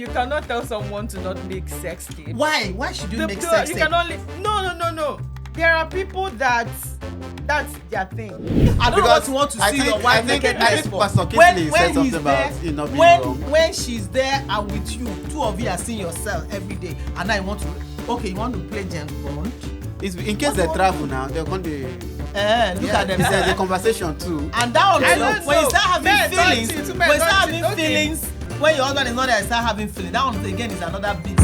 you cannot tell someone to not make sex tape. Why? Why should you make sex You tape? can only no. There are people that's their thing. I don't know what you want to see your wife nakedness for. Pastor Kingsley said something about it not being wrong. When she's there and with you, two of you are seeing yourself every day, and now you want to play James Bond. It's in case they travel now, they're going to. Look at them. There's a conversation too. And that one, when you start having Okay. feelings, when your husband is not there, you start having feelings. That one again is another big.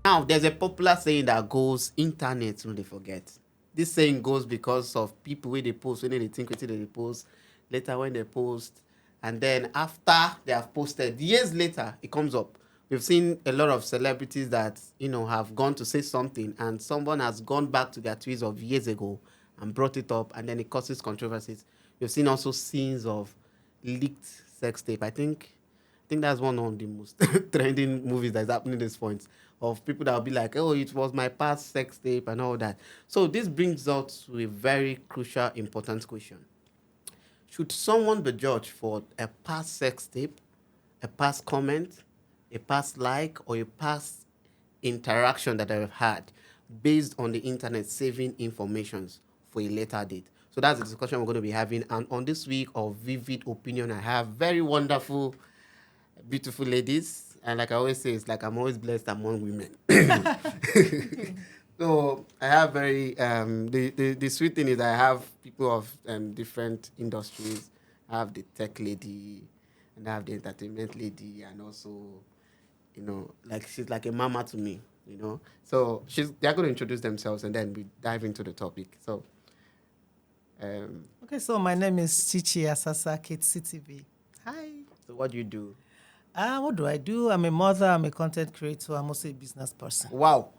Now, there's a popular saying that goes, internet will they forget. This saying goes because of people where they post, when they think they post, later when they post, and then after they have posted, years later, it comes up. We've seen a lot of celebrities that, have gone to say something, and someone has gone back to their tweets of years ago and brought it up, and then it causes controversies. We've seen also scenes of leaked sex tape. I think that's one of the most trending movies that's happening at this point, of people that will be like, oh, it was my past sex tape and all that. So this brings us to a very crucial, important question. Should someone be judged for a past sex tape, a past comment, a past like, or a past interaction that they've had based on the internet saving informations for a later date? So that's the discussion we're going to be having. And on this week of Vivid Opinion, I have very wonderful, beautiful ladies. And like I always say, it's like I'm always blessed among women. So I have very, the sweet thing is I have people of different industries. I have the tech lady, and I have the entertainment lady, and also, like she's like a mama to me, So they're going to introduce themselves, and then we dive into the topic. So, Okay, so my name is Chichi Asasa, Kids CTV. Hi. So what do you do? What do I do? I'm a mother, I'm a content creator, I'm also a business person. Wow.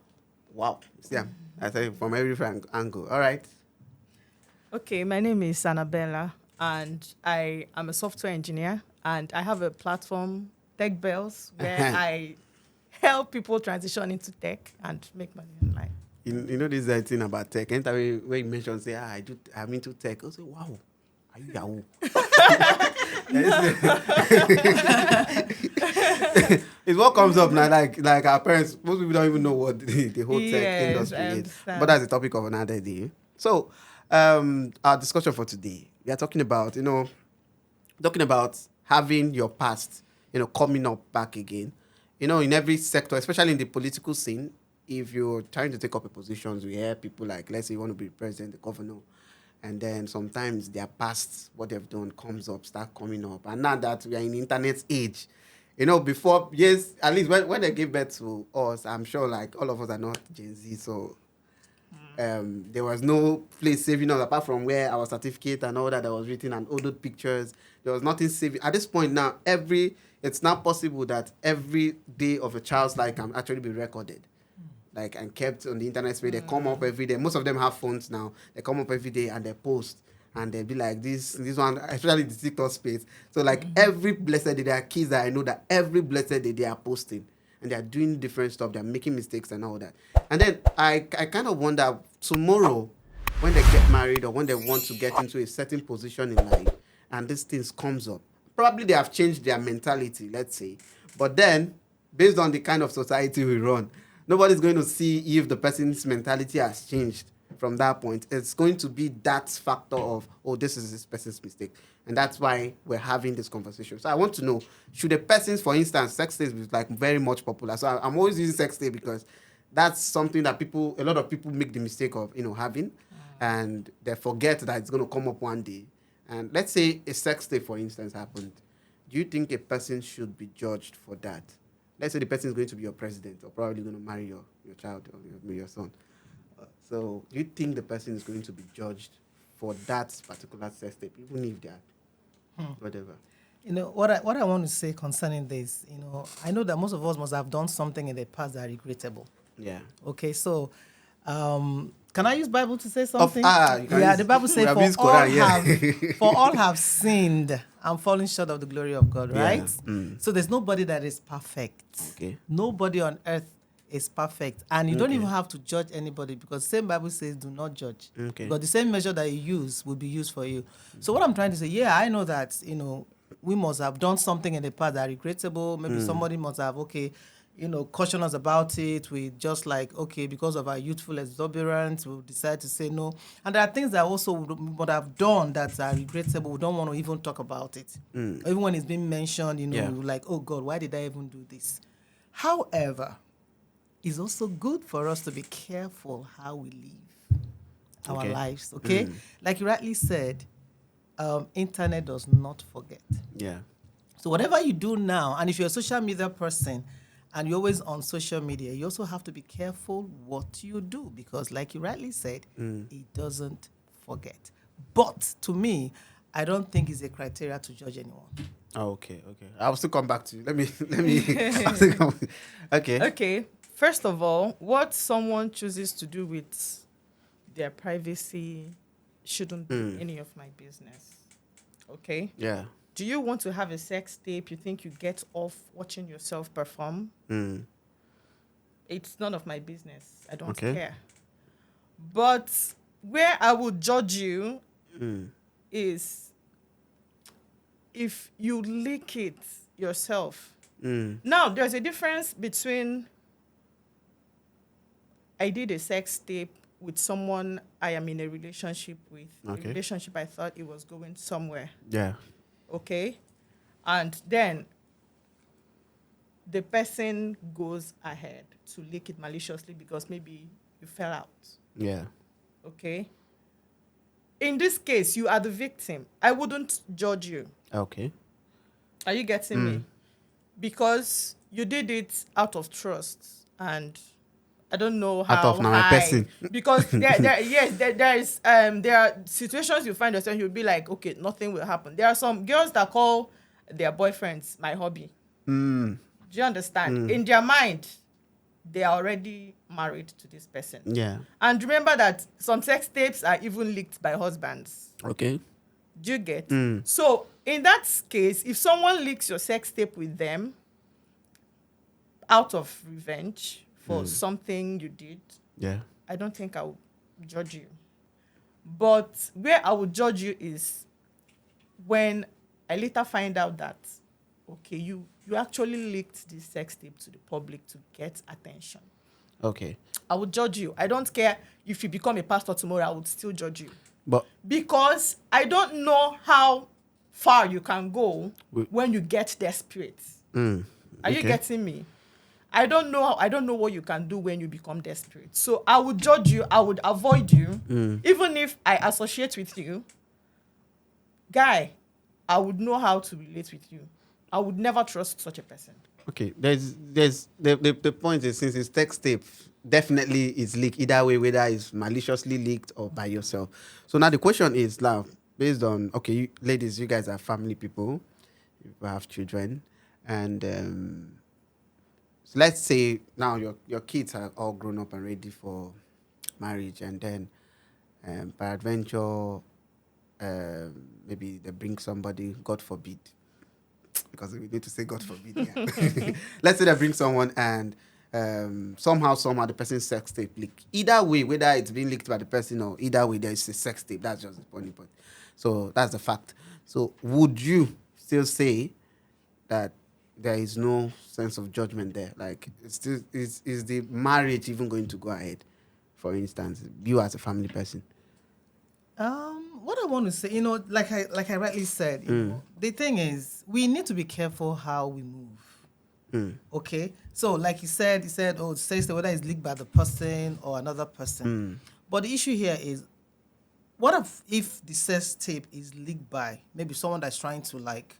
Yeah, I say from every angle. All right. Okay, my name is Annabella, and I am a software engineer, and I have a platform, Tech Bells, where I help people transition into tech and make money online. You know this thing about tech. Anytime when you mention, say, I'm into tech, I'll say, wow, are you Yahoo? It's what comes up now, like our parents, most people don't even know what the whole tech industry is. But that's the topic of another day. So, our discussion for today, we are talking about, having your past, coming up back again. In every sector, especially in the political scene, if you're trying to take up a position, we hear people like, let's say you want to be president, the governor, and then sometimes their past, what they've done, comes up, start coming up. And now that we are in the internet age, before, yes, at least when they gave birth to us, I'm sure like all of us are not Gen Z, so there was no place saving us apart from where our certificate and all that was written and all those pictures. There was nothing saving. At this point now, it's not possible that every day of a child's life can actually be recorded. And kept on the internet space. They come up every day. Most of them have phones now. They come up every day and they post. And they'll be like, this one, especially the TikTok space. So every blessed day, there are kids that I know that every blessed day they are posting. And they are doing different stuff. They're making mistakes and all that. And then I kind of wonder, tomorrow, when they get married or when they want to get into a certain position in life, and these things comes up, probably they have changed their mentality, let's say. But then, based on the kind of society we run, nobody's going to see if the person's mentality has changed from that point. It's going to be that factor of, this is this person's mistake. And that's why we're having this conversation. So I want to know, should a person, for instance, sex tape is very much popular. So I'm always using sex tape because that's something that a lot of people make the mistake of, having. And they forget that it's going to come up one day. And let's say a sex tape, for instance, happened. Do you think a person should be judged for that? Let's say the person is going to be your president or probably going to marry your child or your son. So do you think the person is going to be judged for that particular sex tape, even if they are whatever? What I want to say concerning this, I know that most of us must have done something in the past that are regrettable. Yeah. Okay, so can I use Bible to say something? The Bible says, for all have sinned and fallen short of the glory of God, right? Yeah. So there's nobody that is perfect. Okay. Nobody on earth is perfect. And you don't even have to judge anybody, because the same Bible says do not judge. Okay. Because the same measure that you use will be used for you. So what I'm trying to say, yeah, I know that, we must have done something in the past that are regrettable. Maybe somebody must have, caution us about it. We just like, okay, because of our youthful exuberance, we'll decide to say no. And there are things that also would have done that are regrettable. We don't want to even talk about it. Even when it's been mentioned, like, oh God, why did I even do this? However, it's also good for us to be careful how we live our lives, okay? Like you rightly said, internet does not forget. Yeah. So whatever you do now, and if you're a social media person and you're always on social media, you also have to be careful what you do, because like you rightly said, it doesn't forget. But to me, I don't think it's a criteria to judge anyone. Oh, okay. I'll still come back to you. Let me. I'll still come. Okay. Okay. First of all, what someone chooses to do with their privacy shouldn't be any of my business. Okay? Yeah. Do you want to have a sex tape you think you get off watching yourself perform? It's none of my business. I don't care. But where I would judge you is if you leak it yourself. Now, there's a difference between I did a sex tape with someone I am in a relationship with. Okay. A relationship I thought it was going somewhere. Yeah. Okay? And then the person goes ahead to leak it maliciously because maybe you fell out. Yeah. Okay? In this case, you are the victim. I wouldn't judge you. Okay. Are you getting me? Because you did it out of trust, and I don't know how Out of now a person. Because there are situations you find yourself, you'll be like, okay, nothing will happen. There are some girls that call their boyfriends my hobby. Do you understand? In their mind, they are already married to this person. Yeah. And remember that some sex tapes are even leaked by husbands. Okay. Do you get? So in that case, if someone leaks your sex tape with them out of revenge for something you did, Yeah. I don't think I would judge you. But where I would judge you is when I later find out that, okay, you actually leaked this sex tape to the public to get attention. Okay. I would judge you. I don't care if you become a pastor tomorrow, I would still judge you. But Because I don't know how far you can go when you get desperate. Are you getting me? I don't know what you can do when you become desperate. So I would judge you. I would avoid you. Even if I associate with you, guy, I would know how to relate with you. I would never trust such a person. okay, there's the point is, since it's text tape, definitely it's leaked either way, whether it's maliciously leaked or by yourself. So now the question is now, based on, okay, ladies, you guys are family people, you have children, and so let's say now your kids are all grown up and ready for marriage, and then by adventure, maybe they bring somebody, God forbid, because we need to say God forbid. Yeah. Let's say they bring someone and somehow the person's sex tape leak. Either way, whether it's being leaked by the person or either way, there's a sex tape. That's just the point. So that's the fact. So would you still say that there is no sense of judgment there? Like, is the marriage even going to go ahead? For instance, you as a family person. What I want to say, like I rightly said, the thing is, we need to be careful how we move. Okay? So, like he said, it says that whether it's leaked by the person or another person. But the issue here is, what if the sex tape is leaked by maybe someone that's trying to, like,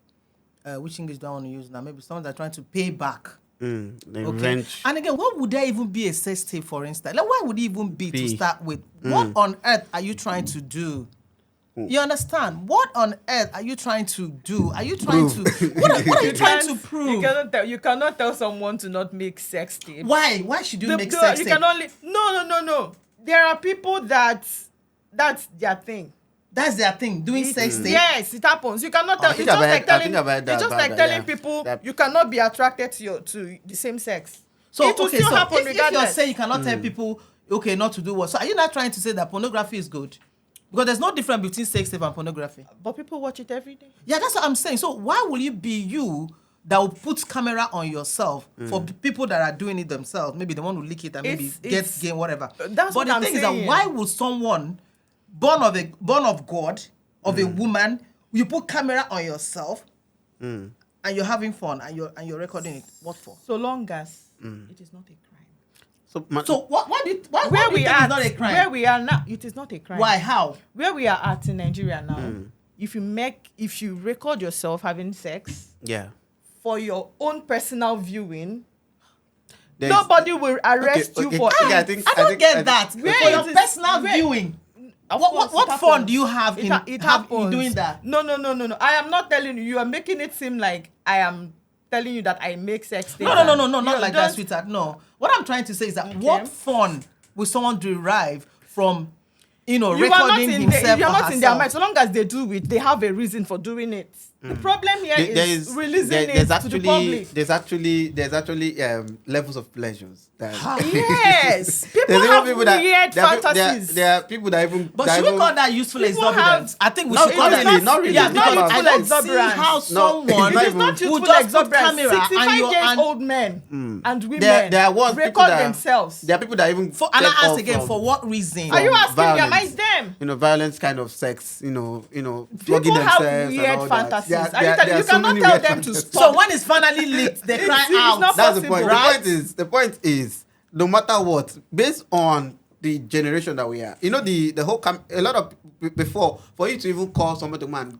which English do I want to use now? Maybe someone that's trying to pay back. Okay. And again, what would there even be a sex tape, for instance? Like, why would it even be to start with? What on earth are you trying to do? You understand? What on earth are you trying to do? Are you trying to... What are you trying to prove? You cannot tell someone to not make sex tape. Why? Why should you make sex tape? You can only... No. There are people that's their thing. That's their thing, doing sex tape? Yes, it happens. You cannot tell... It's just like telling people you cannot be attracted to the same sex. So it will still happen if you're regardless. saying you cannot tell people okay not to do what, so are you not trying to say that pornography is good? Because there's no difference between sex tape and pornography. But people watch it every day. Yeah, that's what I'm saying. So why will you be you that will put camera on yourself for people that are doing it themselves? Maybe they want to leak it and maybe get gain, whatever. That's but what the I'm thing saying. is that why would someone born of God, of a woman, you put camera on yourself and you're having fun and you're recording it? What for? So long as it is not a crime. So why do you think it's not a crime? Where we are now, it is not a crime. Why? How? Where we are at in Nigeria now, if you record yourself having sex for your own personal viewing, nobody will arrest you for it. I don't get that. For your personal viewing. What fun do you have in doing that? No. I am not telling you. You are making it seem like I am telling you that I make sex things. No, not like that, sweetheart. No. What I'm trying to say is that what fun will someone derive from, recording himself You're or not in their herself? mind. So long as they do it, they have a reason for doing it. The problem here is releasing it to the public. There's actually levels of pleasures. Yes, people There's have even weird fantasies. There are people that even. But should we call that useful exuberance? I think we should call that. Not really. Yeah, because not I useful don't see exuberance. how someone Not It is not even- useful who just put exuberance. camera 65-years-old men and women There are ones people record that- themselves. There are people that even. and get I ask off again, from- for what reason? Are you asking me? Am I violence. them? Violence kind of sex. Flogging People have themselves. weird and all that. fantasies. There Are you telling- are you so cannot many tell weird them to fantasies. stop. So when it's finally leaked, they cry It's out. not That's the possible, point. right? The point is, no matter what, based on the generation that we are, the whole a lot of before, for you to even call somebody to man,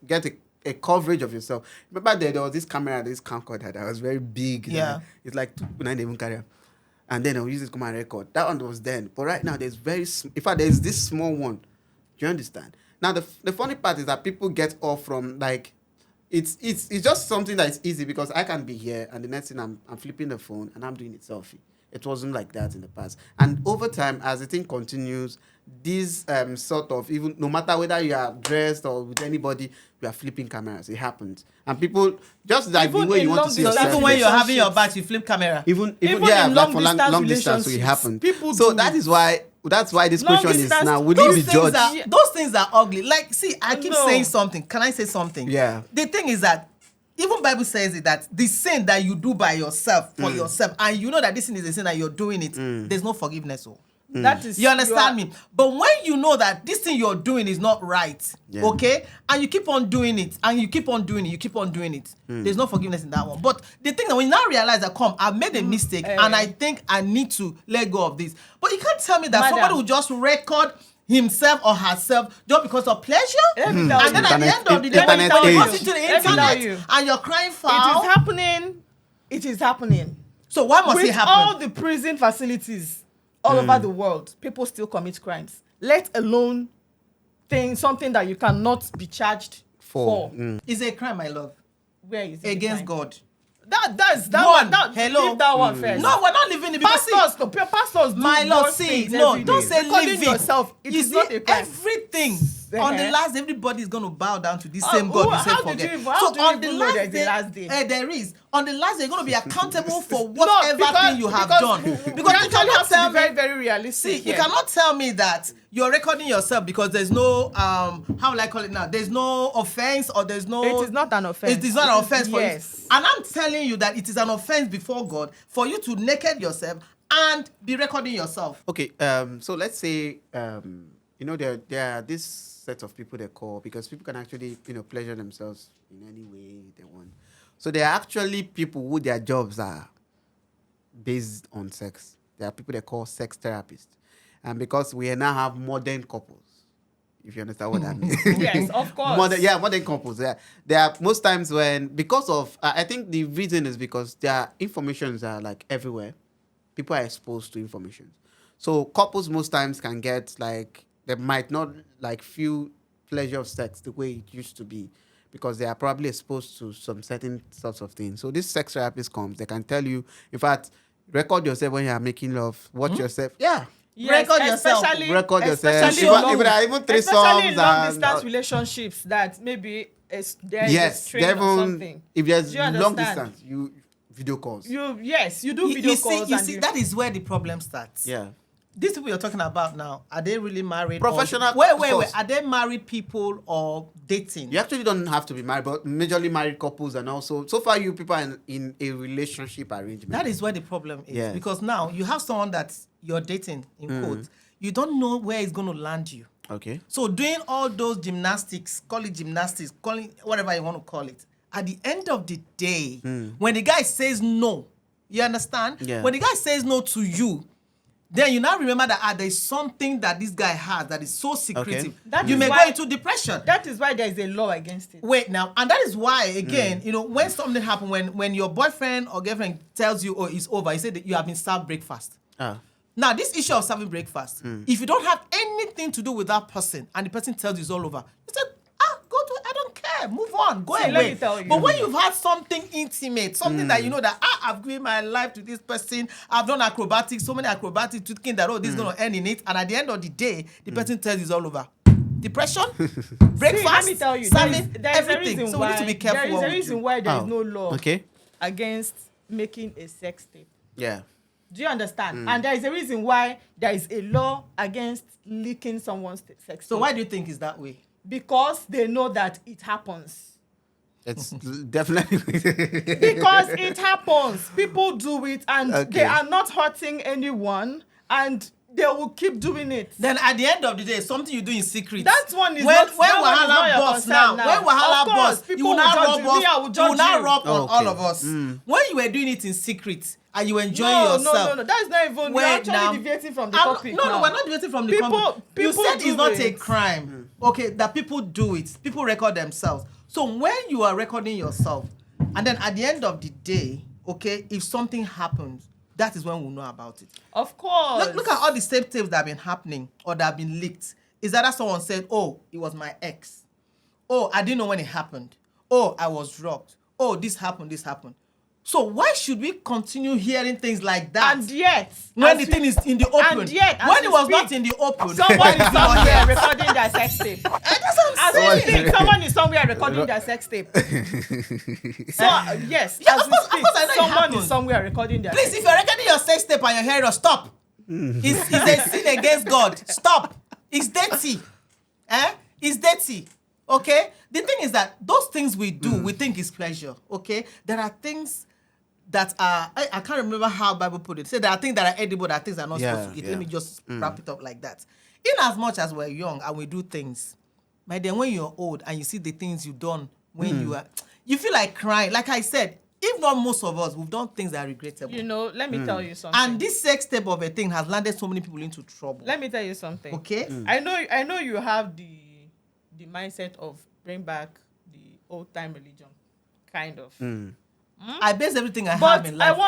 get a coverage of yourself. Remember there was this camera, this camcorder that was very big. Yeah. It's like 2.9 even carry. And then I'll use it to come and record. That one was then. But right now there's in fact there's this small one. Do you understand? Now the funny part is that people get off from like it's just something that is easy because I can be here and the next thing I'm flipping the phone and I'm doing it selfie. It wasn't like that in the past. And over time, as the thing continues, this sort of, even no matter whether you are dressed or with anybody, you are flipping cameras. It happens. And people, just like Even the way in you want long to see distance yourself. Even when you're having your bath, you flip camera. Even in like long for distance long distance, so it relationships, happens. people So do that it. is why, that's why this Long question is distance, now, will you be things judged? those things are ugly. Like, see, I keep No. saying something. Can I say something? Yeah. The thing is that even Bible says it that the sin that you do by yourself for yourself, and you know that this sin is a sin and you're doing it, there's no forgiveness. That is You understand me? But when you know that this thing you're doing is not right, Yeah. okay, and you keep on doing it, and you keep on doing it, there's no forgiveness in that one. But the thing that when you now realize that, I've made a mistake, and I think I need to let go of this. But you can't tell me that somebody will just record himself or herself just because of pleasure, Let me and tell then you. at the end of the day, Internet when you age. go into the Let me tell internet you. and you're crying It foul, is happening. It is happening. so why must it With happen? all the prison facilities all over the world, people still commit crimes. Let alone something that you cannot be charged for. It's a crime, my love, Where is it? against defined? God. That One. one. Hello. Leave that one first. No, we're not living it because Pastors do my Lord, those see, things no, every don't day. say Recording live it. yourself. It You is see, not a crime. everything on the last day, everybody is going to bow down to this same Oh, God. You say how did forget. you even- how do you on the even know last there's a day, last day? there is. On the last day, you're going to be accountable for whatever because- thing you have because done. we Because you actually cannot have to tell be me. very, very realistic. See, you here. cannot tell me that you're recording yourself because there's no how will I call it now? There's no offense or there's no. It is not an offense. It is not an offense for Yes. you. And I'm telling you that it is an offense before God for you to naked yourself and be recording yourself. Okay, so let's say, there are this set of people they call, because people can actually, pleasure themselves in any way they want. So there are actually people who their jobs are based on sex. There are people they call sex therapists. And because we now have modern couples, if you understand what that means. Yes, of course. Modern couples. Yeah. There are most times because of, I think the reason is because their informations are like everywhere. People are exposed to information. So couples most times can get they might not feel pleasure of sex the way it used to be, because they are probably exposed to some certain sorts of things. So this sex therapist comes, they can tell you, in fact, record yourself when you are making love, watch yourself. Yeah. Yes, Record yourself. Record yourself. Especially Even there are even three especially songs in long and distance relationships that maybe there is a yes, strain or even something. if there's Do you long understand? distance, you video calls. You do video calls. You see, that is where the problem starts. Yeah. These people you're talking about now, are they really married? Professional. Wait. Are they married people or dating? You actually don't have to be married, but majorly married couples, and also so far you people are in a relationship arrangement. That is where the problem is. Yes. Because now you have someone that you're dating, in quotes. You don't know where it's going to land you. Okay. So doing all those gymnastics, call it whatever you want to call it. At the end of the day, when the guy says no, you understand? Yeah. When the guy says no to you, then you now remember that there's something that this guy has that is so secretive. Okay. You may go into depression. That is why there is a law against it. Wait now, and that is why, again, when something happens, when your boyfriend or girlfriend tells you, oh, it's over, you say that you have been served breakfast. Now, this issue of serving breakfast, if you don't have anything to do with that person and the person tells you it's all over, you say, go to it, I don't care, move on, go away. Let me tell you. But when you've had something intimate, something that you know that I've given my life to this person, I've done acrobatics, so many acrobatics, thinking that, this is going to end in it, and at the end of the day, the person tells you it's all over. Depression, breakfast, let me tell you, serving, there is everything. So we need to be careful. There is a reason why there is no law Okay. against making a sex tape. Yeah. Do you understand? And there is a reason why there is a law against leaking someone's sex tape. So why do you think it's that way? Because they know that it happens. It's definitely Because it happens. People do it and they are not hurting anyone and they will keep doing it. Then at the end of the day, something you do in secret. That one is when not Wahala boss now. When Wahala boss, you will not rub us. You will not rub on all of us. When you were doing it in secret and you were enjoying yourself. No. That is not even. We're actually deviating from the topic. No, we're not deviating from the topic. You said it's not a crime. Okay, that people do it. People record themselves. So when you are recording yourself, and then at the end of the day, okay, if something happens, that is when we'll know about it. Of course. Look at all the same tapes that have been happening or that have been leaked. Is that someone said, oh, it was my ex. Oh, I didn't know when it happened. Oh, I was robbed. Oh, this happened. So why should we continue hearing things like that? And yet, when the thing is in the open. And yet, when it was not in the open. Someone is somewhere recording their sex tape. That's what I'm saying. Someone is somewhere recording their sex tape. So, yes, Yeah, as of we course, speak, I know it someone happened. is somewhere recording their Please, sex if you're recording your sex tape and your hair, stop. It's a sin against God. Stop. It's dirty. It's dirty. Okay? The thing is that those things we do, we think is pleasure. Okay? There are things that are, I can't remember how Bible put it. Say there are things that are edible, there are things that are not supposed to eat. Let me just wrap it up like that. In as much as we're young and we do things, but then when you're old and you see the things you've done when you feel like crying. Like I said, if not most of us, we've done things that are regrettable. You know, let me tell you something. And this sex tape of a thing has landed so many people into trouble. Let me tell you something. Okay? I know you have the mindset of bring back the old time religion, kind of. I base everything I have in life.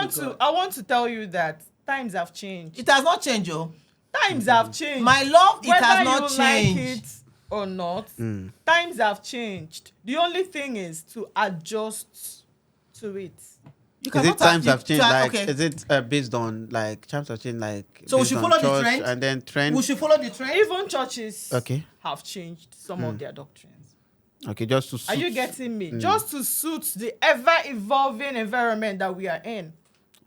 I want to tell you that times have changed. It has not changed, yo. Times have changed. My love, it has not Whether you changed. like it or not, times have changed. The only thing is to adjust to it. Is it times have changed? Is it based on times have changed? So we should follow the trend, and then trend. We should follow the trend. Even churches have changed some of their doctrines. Okay, just to suit. Are you getting me? Just to suit the ever-evolving environment that we are in.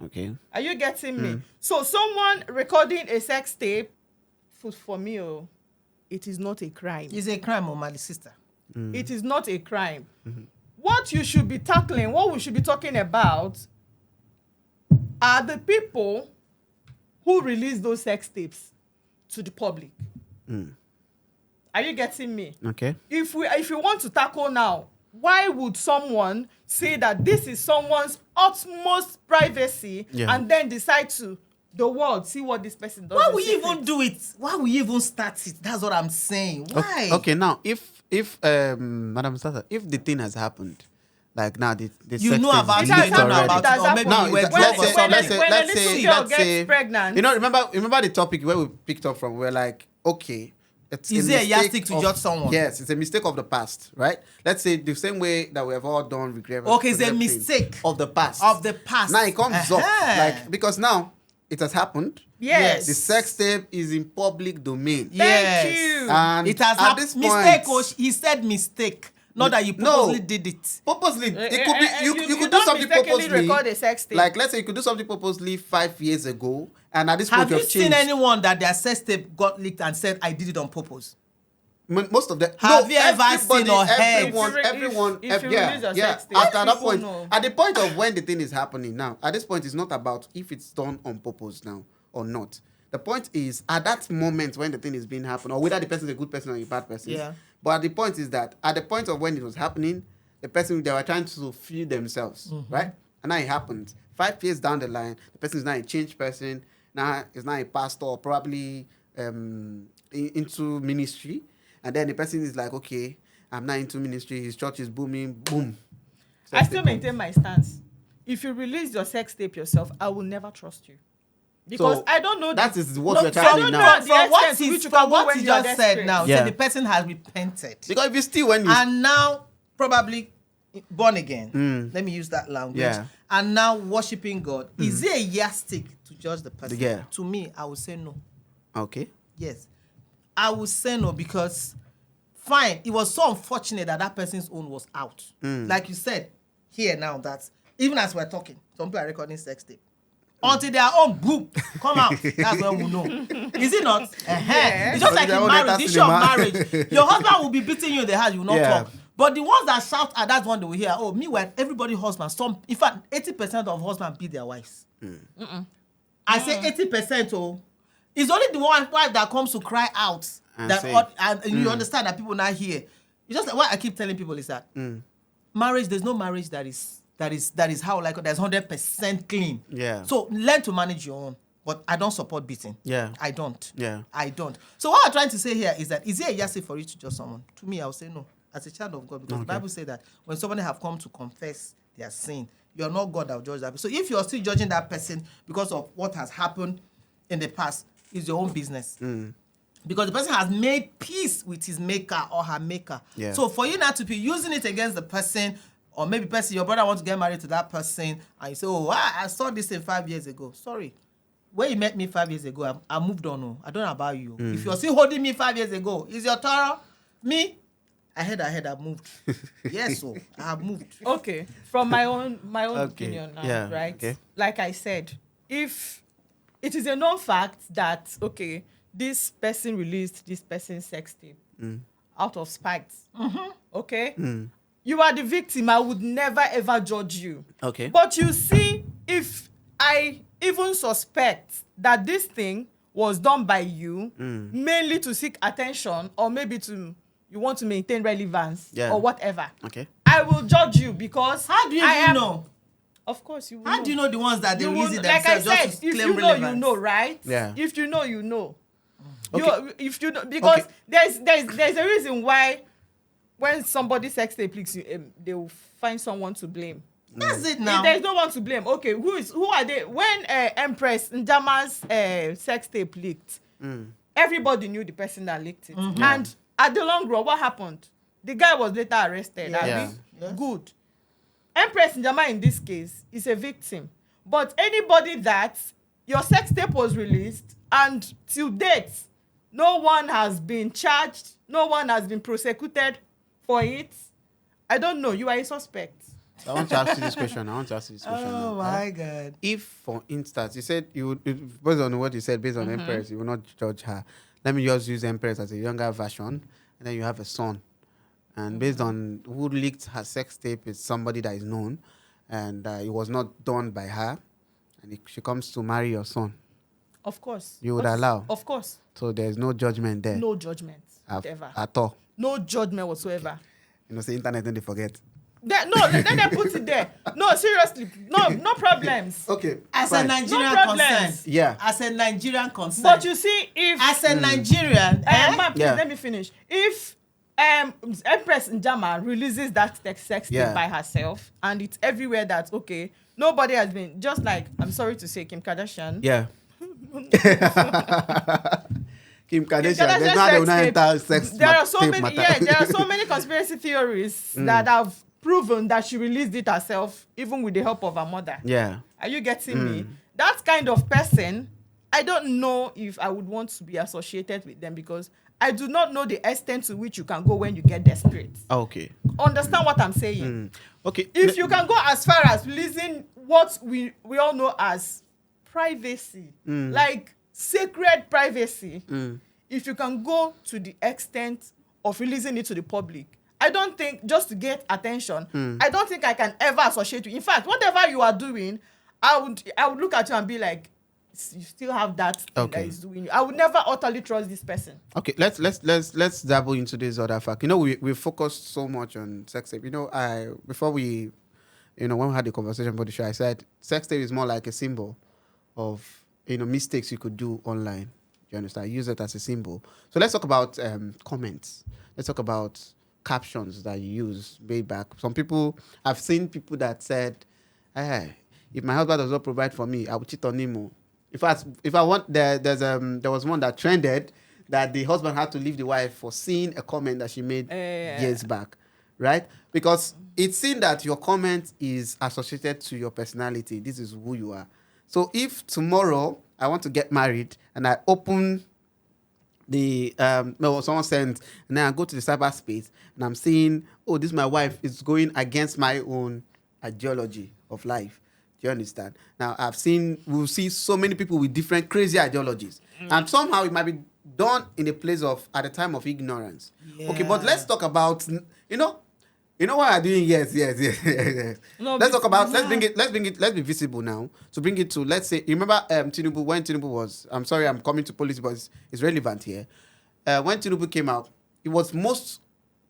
Okay. Are you getting me? So someone recording a sex tape, for me, it is not a crime. It's a crime, my sister. It is not a crime. What you should be tackling, what we should be talking about, are the people who release those sex tapes to the public. Are you getting me? Okay. If you want to tackle now, why would someone say that this is someone's utmost privacy and then decide to the world see what this person does? Why will you even do it? Why will you even start it? That's what I'm saying. Why? Okay, now if Madam Sasa, if the thing has happened, like now the you sex know tape about is it, leaked you know already. about it, or maybe No, you were let's drunk or something. when a little girl gets pregnant. You know, remember the topic where we picked up from? We're like, okay, is it a yardstick to judge someone? Yes, it's a mistake of the past, right? Let's say the same way that we have all done regret. Okay, it's a mistake of the past. Of the past. Now it comes up because now it has happened. Yes. The sex tape is in public domain. Yes. Thank you. And it has at happened. this Mistake. point, He said mistake. Not that you purposely did it. Purposely, it could be you could do don't something mistakenly purposely. record a sex tape. Like let's say you could do something purposely 5 years ago, and at this point Have you you've seen changed. anyone that their sex tape got leaked and said, I did it on purpose? Most of them. Have you ever seen or heard? Everyone. If you release your sex tape, At that people point, know. at the point of when the thing is happening now, at this point, it's not about if it's done on purpose now or not. The point is at that moment when the thing is being happened, or whether the person is a good person or a bad person. Yeah. But at the point is that at the point of when it was happening, the person they were trying to feel themselves, right? And now it happened. 5 years down the line, the person is now a changed person. Now is now a pastor, or probably into ministry. And then the person is like, okay, I'm not into ministry. His church is booming. Boom. I still maintain my stance. If you release your sex tape yourself, I will never trust you. Because So, I don't know that is what no, we're so I trying don't now. know the From what extent to he, which you can from go what when he you are just desperate. said now, Yeah. so the person has repented. Because if you still when you And now probably born again. Let me use that language. Yeah. And now worshiping God. Is it a yardstick to judge the person? Yeah. To me, I would say no. okay. Yes. I would say no because, fine, it was so unfortunate that that person's own was out. Like you said here now, that even as we're talking, some people are recording sex tape. Until their own boom come out, that's when we know. Is it not? It's just like Until in their own marriage, the enters issue of cinema. marriage. Your husband will be beating you in the house, you will not Yeah. talk. But the ones that shout at that one, they will hear, oh, meanwhile, everybody husband, in fact, 80% of husbands beat their wives. I say 80%, oh. It's only the one wife that comes to cry out. And That say, and you understand that people not hear. It's just like what I keep telling people is that marriage, there's no marriage that is how like there's 100% clean. Yeah. So learn to manage your own. But I don't support beating. Yeah. I don't. Yeah. I don't. So what I'm trying to say here is that is it a yardstick for you to judge someone? To me, I'll say no. As a child of God, because the Bible says that when somebody have come to confess their sin, you're not God that will judge that. So if you're still judging that person because of what has happened in the past, it's your own business. Because the person has made peace with his maker or her maker. Yeah. So for you not to be using it against the person, or maybe your brother wants to get married to that person, and you say, oh, I saw this thing 5 years ago. Sorry. When you met me 5 years ago, I moved on. Oh. I don't know about you. If you're still holding me 5 years ago, is your Torah? Me? I've moved. Yes, so I have moved. Okay, from my own Okay. opinion now, Yeah, right? okay. Like I said, if it is a known fact that okay, this person released this person's sex tape out of spite, okay, you are the victim. I would never ever judge you. Okay. But you see, if I even suspect that this thing was done by you mainly to seek attention, or maybe you want to maintain relevance or whatever, Okay. I will judge you because How do you know? Of course, you will. How do you know the ones that they You release will, it like I themselves said, just to if claim you know, relevance? you know, right? Yeah. If you know, you know. Okay. If you know, because Okay. there's a reason why when somebody sex tape leaks, they will find someone to blame. That's it If now. there's no one to blame. Okay, who are they? When Empress Njama's sex tape leaked, everybody knew the person that leaked it. And at the long run, what happened? The guy was later arrested. Yeah. Abi? Yeah. Yes. Good. Empress Njama in this case is a victim. But anybody that your sex tape was released and till date, no one has been charged, no one has been prosecuted for it, I don't know. You are a suspect. I want to ask you this question. now, Oh my God. If, for instance, you said you would, based on what you said, based on Empress, you will not judge her. Let me just use Empress as a younger version, and then you have a son. And based on who leaked her sex tape is somebody that is known, and it was not done by her, and she comes to marry your son. Of course. You would allow? Of course. So there's no judgment there. No judgment. Whatever. At all. No judgment whatsoever. You know, say internet, then they forget. Let them put it there. No, seriously. No problems. Okay. As fine. a Nigerian No problems. concern. Yeah. As a Nigerian concern. But you see, if as a Nigerian, Ma, please, Yeah. let me finish. If Empress Njama releases that sex tape Yeah. by herself, and it's everywhere that okay, nobody has been, just like, I'm sorry to say, Kim Kardashian. Yeah. Kim Kardashian. Kardashian There's not sex a tape. enter sex There are so tape many, matter. yeah, there are so many conspiracy theories that have proven that she released it herself, even with the help of her mother. Yeah. Are you getting me? That kind of person, I don't know if I would want to be associated with them because I do not know the extent to which you can go when you get desperate. Okay. Understand what I'm saying? Okay. If you can go as far as releasing what we all know as privacy, like sacred privacy, if you can go to the extent of releasing it to the public, I don't think, just to get attention, I don't think I can ever associate you. In fact, whatever you are doing, I would look at you and be like, you still have that thing that is doing you. I would never utterly trust this person. Okay, let's dabble into this other fact. You know, we focused so much on sex tape. You know, before we, when we had the conversation about the show, I said sex tape is more like a symbol of mistakes you could do online. You understand? Use it as a symbol. So let's talk about comments. Let's talk about captions that you use way back. Some people, I've seen people that said, "Hey, if my husband does not provide for me, I will cheat on him." In fact, if I want, there was one that trended that the husband had to leave the wife for seeing a comment that she made years back, right? Because it's seen that your comment is associated to your personality. This is who you are. So if tomorrow I want to get married and I open the someone sent, and then I go to the cyberspace and I'm seeing, oh, this my wife is going against my own ideology of life. Do you understand? Now we'll see so many people with different crazy ideologies, and somehow it might be done in a place of at a time of ignorance. Yeah. Okay, but let's talk about what I'm doing. Yes. No, let's talk about let's be visible now. So bring it to, let's say, you remember Tinubu, when Tinubu was, I'm sorry, I'm coming to policy, but it's relevant here. When Tinubu came out, it was most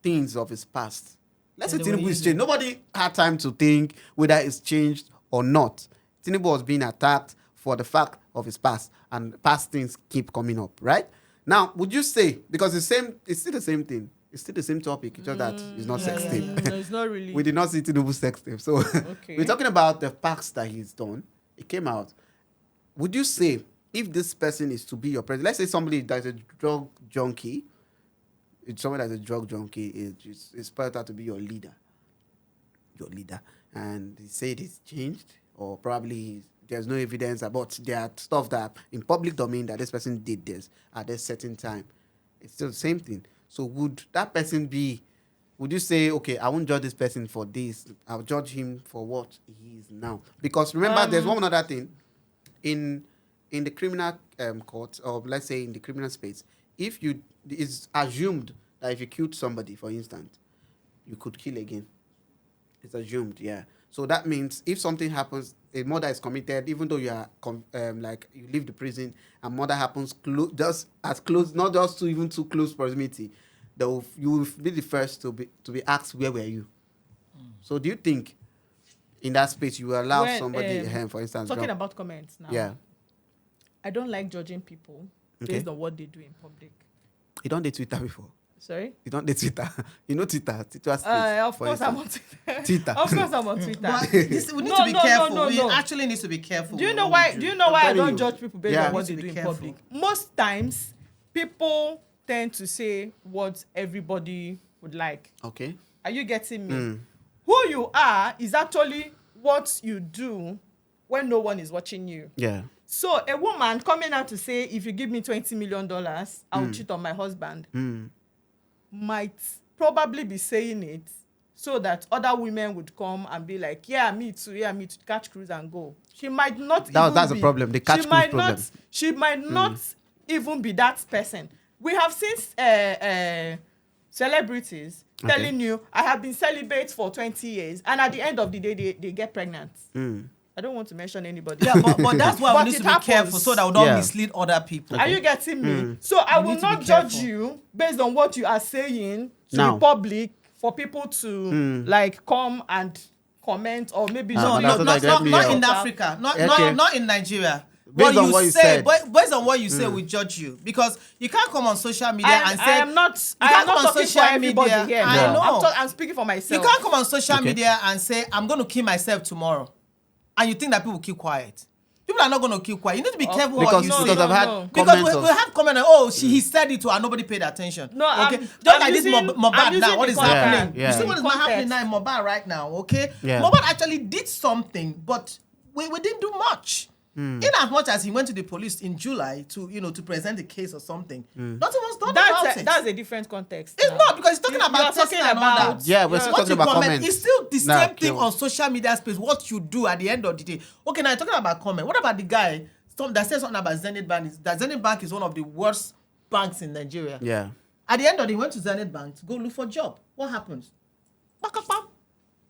things of his past. Let's say Tinubu is changed. Nobody had time to think whether it's changed or not. Tinubu was being attacked for the fact of his past, and past things keep coming up, right? Now, would you say, because it's still the same thing, it's still the same topic, it's just that it's not sex tape. No, it's not really. We did not see Tinubu sex tape. So we're talking about the past that he's done. It came out. Would you say, if this person is to be your president, let's say somebody that's a drug junkie, it's better to be your leader. And they say it's changed, or probably there's no evidence about there stuff that in public domain that this person did this at a certain time. It's still the same thing. So would you say, okay, I won't judge this person for this, I'll judge him for what he is now? Because remember, there's one other thing. In the criminal court, or let's say in the criminal space, it's assumed that if you killed somebody, for instance, you could kill again. It's assumed, yeah. So that means if something happens, a murder is committed, even though you are you leave the prison, and murder happens just as close, not just to even too close proximity, you will be the first to be asked, where were you? So do you think in that space you will allow somebody, for instance, talking about comments now? Yeah. I don't like judging people based on what they do in public. You don't did Twitter before. Sorry? You don't did Twitter. You know Twitter. Of course I'm on Twitter. Twitter. Of course I'm on Twitter. But we need to be careful. We actually need to be careful. Do you know why I don't judge people based on what they do in public? Most times, people tend to say what everybody would like. Okay. Are you getting me? Who you are is actually what you do when no one is watching you. Yeah. So a woman coming out to say, if you give me $20 million, I'll cheat on my husband, might probably be saying it so that other women would come and be like, yeah, me too, catch cruise and go. She might not that's a problem, the catch cruise problem. She might not even be that person. We have seen celebrities telling you, I have been celibate for 20 years, and at the end of the day, they get pregnant. I don't want to mention anybody. Yeah, but that's why we need to be careful so that we don't mislead other people. Are you getting me? So I will not judge you based on what you are saying to the public for people to come and comment, or maybe not in Africa, not in Nigeria. Based on what you said. Based on what you say, we judge you, because you can't come on social media and say, I am not talking for everybody here. I know. I'm speaking for myself. You can't come on social media and say, I'm going to kill myself tomorrow, and you think that people keep quiet. People are not going to keep quiet. You need to be careful what you say. Because I've had because we have comments, he said it to, and nobody paid attention. No, okay. Just like this Mohbad now, what is happening? Yeah. You see what is happening now in Mohbad right now, okay? Yeah. Mohbad actually did something, but we didn't do much. In as much as he went to the police in July to, to present the case or something, nothing was done about it. That's a different context. It's not, because he's talking about testing and all that. Yeah, we're still talking about comments. It's still the same thing on social media space. What you do at the end of the day. Okay, now you're talking about comment. What about the guy that says something about Zenith Bank? That Zenith Bank is one of the worst banks in Nigeria. Yeah. At the end of the day, he went to Zenith Bank to go look for a job. What happens?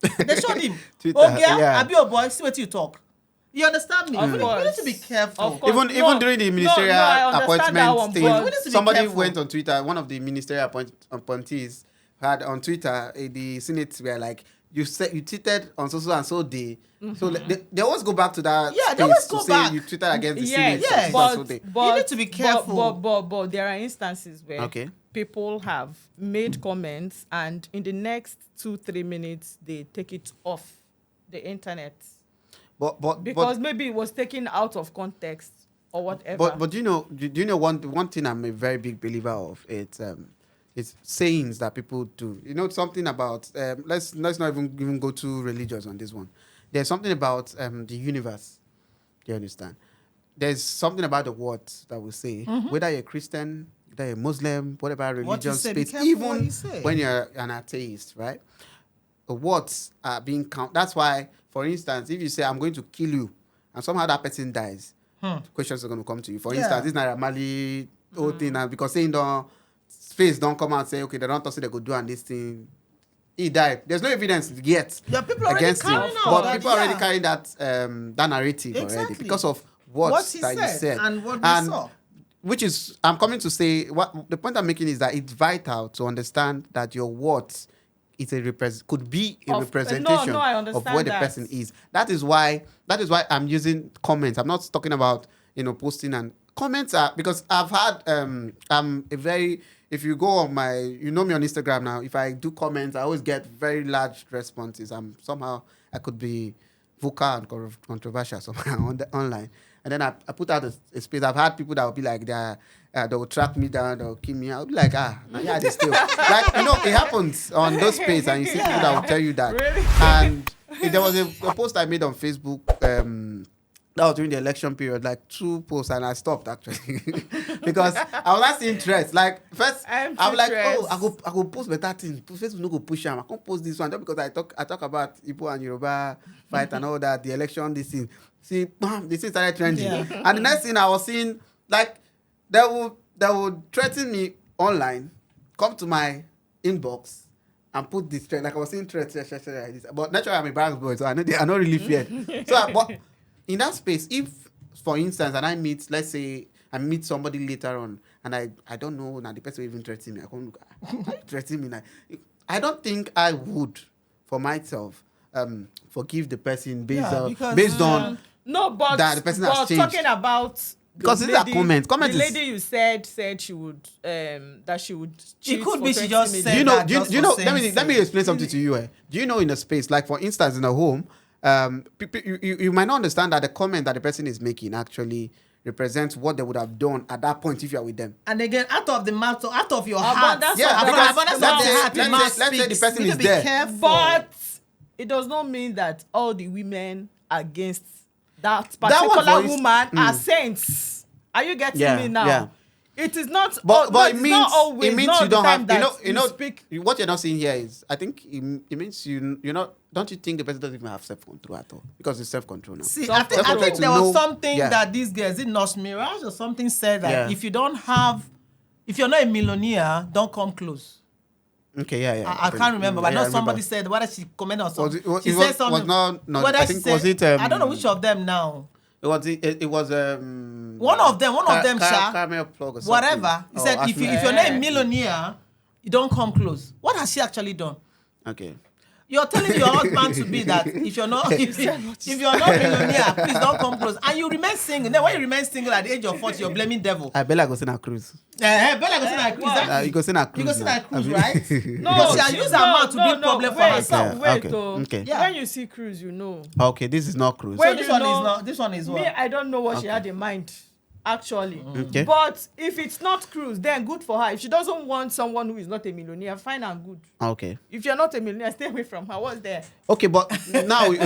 They showed him. Twitter, Oh, yeah. I be your boy. See what you talk. You understand me? Of We course. need to be careful. Of course. Even during the ministerial appointment thing, we need to be somebody careful. went on Twitter. One of the ministerial appointees had on Twitter, the Senate were like, you tweeted on so and so day. So they always go back to that. Yeah, space they always to go say back. you tweeted against the Yes, Senate. yes. on so and so day. You need to be careful. But there are instances where people have made comments, and in the next 2-3 minutes they take it off the internet because maybe it was taken out of context or whatever. But do you know one thing I'm a very big believer of? It's sayings that people do. You know something about let's not even go too religious on this one. There's something about the universe. Do you understand? There's something about the words that we say, whether you're a Christian, whether you're a Muslim, whatever religion space, even when you're an atheist, right? The words are being counted. That's why, for instance, if you say I'm going to kill you, and somehow that person dies, questions are going to come to you. For instance, this Naira Marley whole thing, and because saying space don't come out and say, okay, they don't talk, they go do and this thing. He died. There's no evidence yet against him, but people are already carrying that narrative already because of what he said and what we saw. Which is, I'm coming to say, what the point I'm making is that it's vital to understand that your words could be a representation of where the person is. That is why I'm using comments. I'm not talking about posting, and comments are, because I've had if you go on my, me on Instagram now, if I do comments, I always get very large responses. I could be vocal and controversial somehow online. And then I put out a space. I've had people that will be like, they will track me down, they'll kill me. I'll be like, yeah, they still. Like, it happens on those spaces, and you see people that will tell you that. Really? And there was a post I made on Facebook, that was during the election period, like 2 posts, and I stopped actually. Because I was not seeing threats. Like, first, I'm like, I go post better things. Facebook no go push them. I can't post this one just because I talk about Igbo and Yoruba fight and all that, the election, this thing. See, this thing started trending. Yeah. And the next thing I was seeing, like, they would threaten me online, come to my inbox, and put this threat. Like, I was seeing threats, but naturally I'm a Barracks boy, so I know really feared. But in that space, if, for instance, and let's say I meet somebody later on, and I don't know, now the person even threaten me, I can't look, threaten me. I don't think I would, for myself, forgive the person based on no, but that the person has changed. Talking about because these are comments. The lady you said she would that she would cheat. It could for be she just said. Do you know? Let me explain something to you. Do you know, in a space, like for instance in a home, people, you might not understand that the comment that the person is making actually represents what they would have done at that point if you are with them. And again, out of the mouth, out of your heart. Let's say the person is there. Careful. But it does not mean that all the women against that particular woman are saints. Are you getting me now? Yeah. It is not. But it means not always, it means not you don't have. speak. What you're not saying here is, I think it means you're not. Don't you think the person doesn't even have self-control at all? Because it's self-control now. See, I think there was something that these girls, it Nurse Mirage or something, said that if you're not a millionaire, don't come close. Okay, yeah. I can't remember, but I know somebody said, whether she commented on something. She said something. I think was it? I don't know which of them now. It was one of them, caramel plug or something. Whatever. He said, if you're not a millionaire, you don't come close. What has she actually done? Okay. You're telling your husband to be that if you're not millionaire, please don't come close. And you remain single. Then when you remain single at the age of 40, you're blaming devil. I Bella go sing a cruise. Bella go sing a cruise. You go sing a cruise. You go sing a cruise, right? No, because she has used her mouth to be problem for herself. Wait. When you see cruise, you know. Okay, this is not cruise. So this one is what? Me, I don't know what she had in mind. Actually, Okay. But if it's not cruise, then good for her. If she doesn't want someone who is not a millionaire, fine and good. Okay. If you're not a millionaire, stay away from her. What's there? Okay, but now No,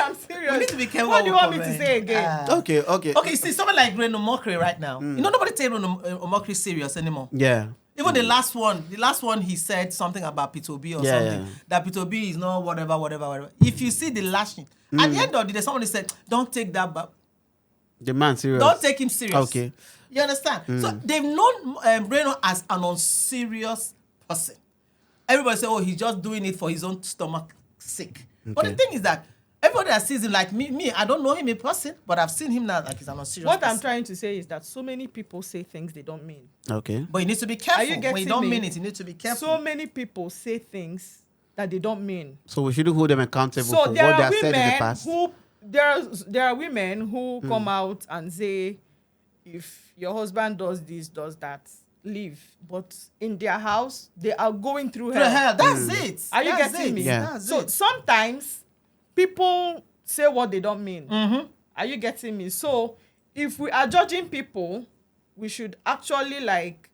I'm serious. serious. We need to be careful. What do you want me to say again? Okay. Okay, see, someone like Reno Mokri right now. You know, nobody take Reno Mokri serious anymore. Yeah. Even the last one, he said something about P2B or something. Yeah. That P2B is not whatever. If you see the lashing, at the end of the day, somebody said, don't take that back. The man serious. Don't take him serious. Okay. You understand? So they've known Reno as an unserious person. Everybody say, oh, he's just doing it for his own stomach sake. Okay. But the thing is that everybody that sees him, like me, I don't know him in person, but I've seen him now like he's an unserious person. What I'm trying to say is that so many people say things they don't mean. Okay. But you need to be careful. Are you getting when you don't me? mean it, you need to be careful. So many people say things that they don't mean. So we shouldn't hold them accountable So for what there they are have said in the women past. who there are women who come out and say, if your husband does this, does that, leave. But in their house, they are going through hell. That's it. Are you That's getting it. me? Yeah. That's So it. sometimes people say what they don't mean. Mm-hmm. Are you getting me? So if we are judging people, we should actually like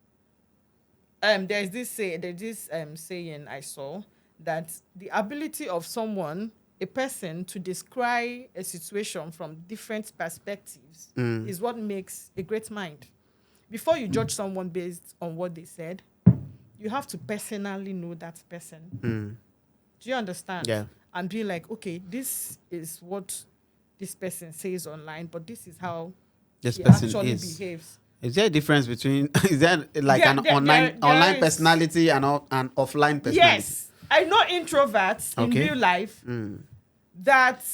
there's this saying I saw that the ability of a person to describe a situation from different perspectives is what makes a great mind. Before you judge someone based on what they said, you have to personally know that person. Do you understand? Yeah. And be like, okay, this is what this person says online, but this is how This he person actually is. behaves. Is there a difference between is there like Yeah, an there online is. personality and an offline personality? Yes. I know introverts in real life that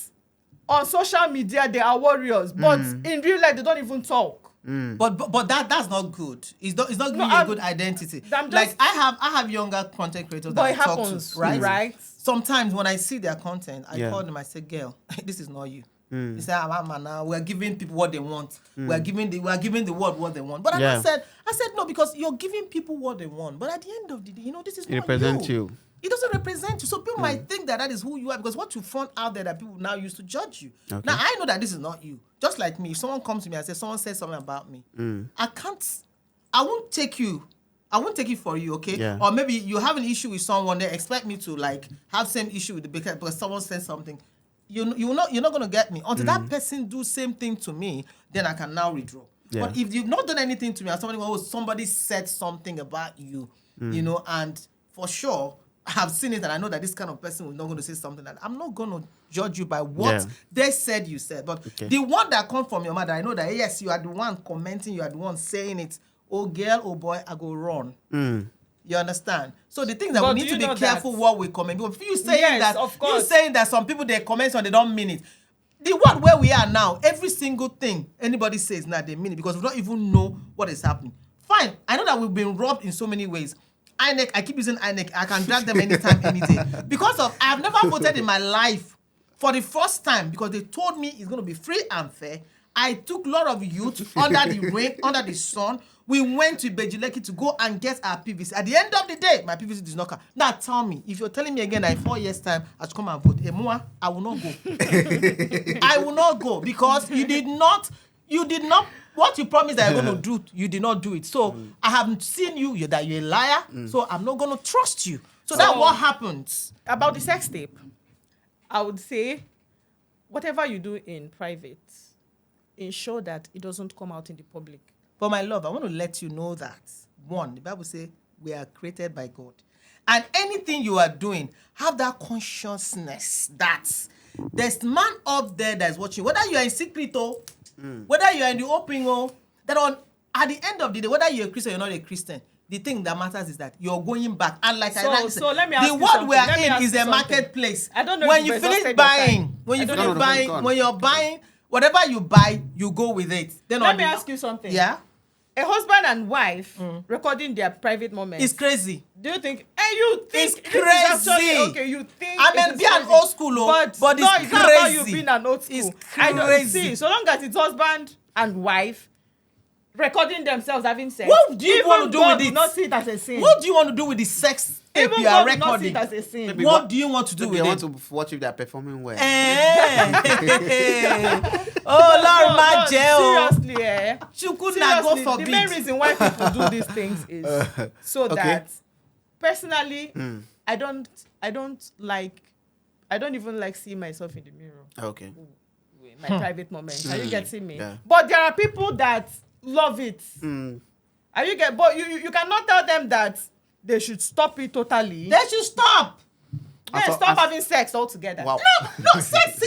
on social media they are warriors, but in real life they don't even talk. But that's not good. It's not giving you a good identity. Like I have younger content creators But that it I talk happens, to, right? right? Sometimes when I see their content, I Yeah. call them. I say, "Girl, this is not you." They say, now we're giving people what they want. We're giving the world what they want." But Yeah. I said no, because you're giving people what they want. But at the end of the day, this is It not represents you. It doesn't represent you. So people might think that is who you are, because what you front out there that people now use to judge you. Okay. Now I know that this is not you. Just like me, if someone comes to me and says someone said something about me, I won't take it for you, okay? Yeah. Or maybe you have an issue with someone, they expect me to like have same issue with because someone said something. You're not gonna get me until that person do same thing to me. Then I can now withdraw. Yeah. But if you've not done anything to me, and somebody said something about you, and for sure I have seen it, and I know that this kind of person is not going to say something that I'm not going to judge you by what they said you said. But the one that comes from your mother, I know that yes, you are the one commenting, you are the one saying it. Oh girl, oh boy, I go run. You understand? So the thing that But we do need to you be know careful that- what we comment. Because you saying Yes, of course. you saying that some people they comment and they don't mean it. The world where we are now, every single thing anybody says now they mean it, because we don't even know what is happening. Fine, I know that we've been robbed in so many ways. INEC, I keep using INEC. I can drag them anytime, any day. Because I've never voted in my life for the first time because they told me it's going to be free and fair. I took a lot of youth under the rain, under the sun. We went to Bejuleki to go and get our PVC. At the end of the day, my PVC did not come. Now tell me, if you're telling me again that in 4 years' time I should come and vote, I will not go. I will not go because you did not. What you promised that you're going to do, you did not do it. So I haven't seen you, that you're a liar. So I'm not going to trust you. So that's what happens. About the sex tape, I would say, whatever you do in private, ensure that it doesn't come out in the public. But my love, I want to let you know that, one, the Bible says we are created by God. And anything you are doing, have that consciousness that there's man up there that's watching. Whether you are in secret or whether you are in the open or at the end of the day, whether you're a Christian or you're not a Christian, the thing that matters is that you're going back. And like I like so let me ask the you world something. we are Let me in ask is you a something. marketplace. I don't know when if you you've finish exhausted your buying, time. when you I don't finish know. buying, when you're buying, whatever you buy, you go with it. Then Let me ask you something. Yeah? A husband and wife recording their private moments. It's crazy. Do you think? And you think It's this is actually- crazy. okay, you think I may it is be an crazy. old school, but no, it's it's not about you crazy. being an old school. It's I don't crazy. see. So long as it's husband and wife recording themselves having sex. What do you even want to do God with do it? not see it as a sin. What do you want to do with the sex tape Even you are God do not see recording? it as a sin. Maybe What do you want to do Maybe with I it? want to watch if they are performing well. Oh, Lord, No, my jail. seriously, Chukuna, go seriously, forbid. the main reason why people do these things is so that personally, I don't even like seeing myself in the mirror. Okay. in my private moments. Are you getting me? Yeah. But there are people that love it. Are you get? But you cannot tell them that they should stop it totally. They should stop. Stop having sex altogether. Wow. No, sex.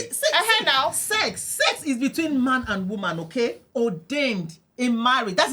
Now. Sex is between man and woman, okay? Ordained in marriage. That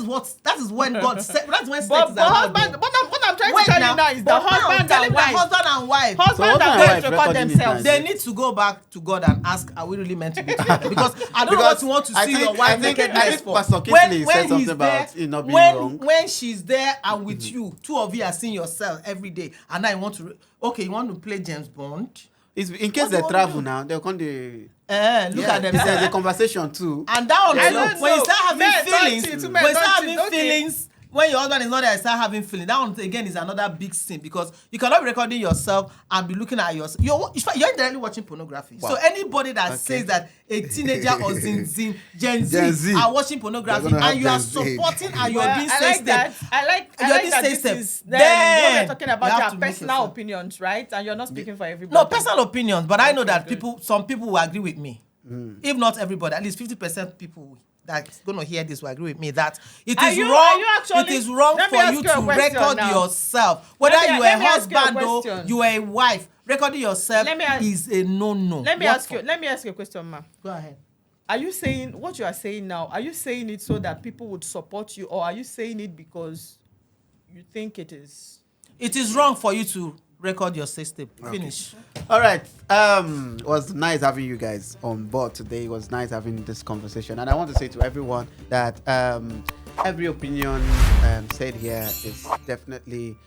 is when God said. That's when sex But is allowed. husband, what I'm trying to tell you now is the husband and wife. Husband and wife. Husband husband and and wife wife record recording it themselves. now. They need to go back to God and ask, are we really meant to be together? Because I don't know what you want to see your wife nakedness for. Pastor Kinsley said something he's about it not being wrong. when she's there and with you, two of you are seeing yourself every day, and now you want to, you want to play James Bond. It's, in case What do they you travel want now, they'll come to Look at There's a themselves. conversation too. And that one, I don't when you know. start having Men don't feelings, cheat, when men you don't start cheat, having okay. feelings, when your husband is not there, you start having feelings. That one again is another big sin, because you cannot be recording yourself and be looking at yourself. You're indirectly watching pornography. Wow. So anybody that says that a teenager or Gen Z Gen Z are watching pornography They're gonna and you are have Gen Z. supporting and you're Well, doing I sex like that. tape. I like You're that doing this sex is tape. then Then we're talking you about have your to make personal yourself. opinions, right? And you're not speaking for everybody. No, personal opinions, but I know that good. some people will agree with me. If not everybody, at least 50% people that's going to hear this will agree with me that it Are is you wrong. actually- It is wrong Let me for ask you you a to question record now. yourself. Whether Let me- you are let a me ask you a husband or question. you are a wife, recording yourself Let me ask- is a no-no. Let me What ask for? you. Let me ask you a question, ma. Go ahead. Are you saying what you are saying now? Are you saying it so that people would support you, or are you saying it because you think it is? It is wrong for you to record your sex tape. Finish. All right. It was nice having you guys on board today. It was nice having this conversation. And I want to say to everyone that every opinion said here is definitely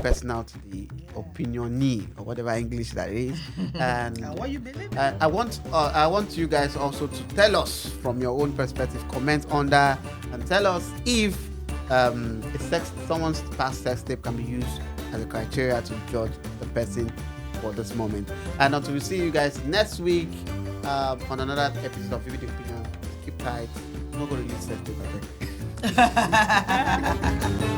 personal to the opinionee or whatever English that is. And What you believe? I want you guys also to tell us from your own perspective, comment under, and tell us if someone's past sex tape can be used as a criteria to judge the person for this moment. And until we see you guys next week on another episode of Vivid Opinion, keep tight. I'm not going to use sex tape, I think.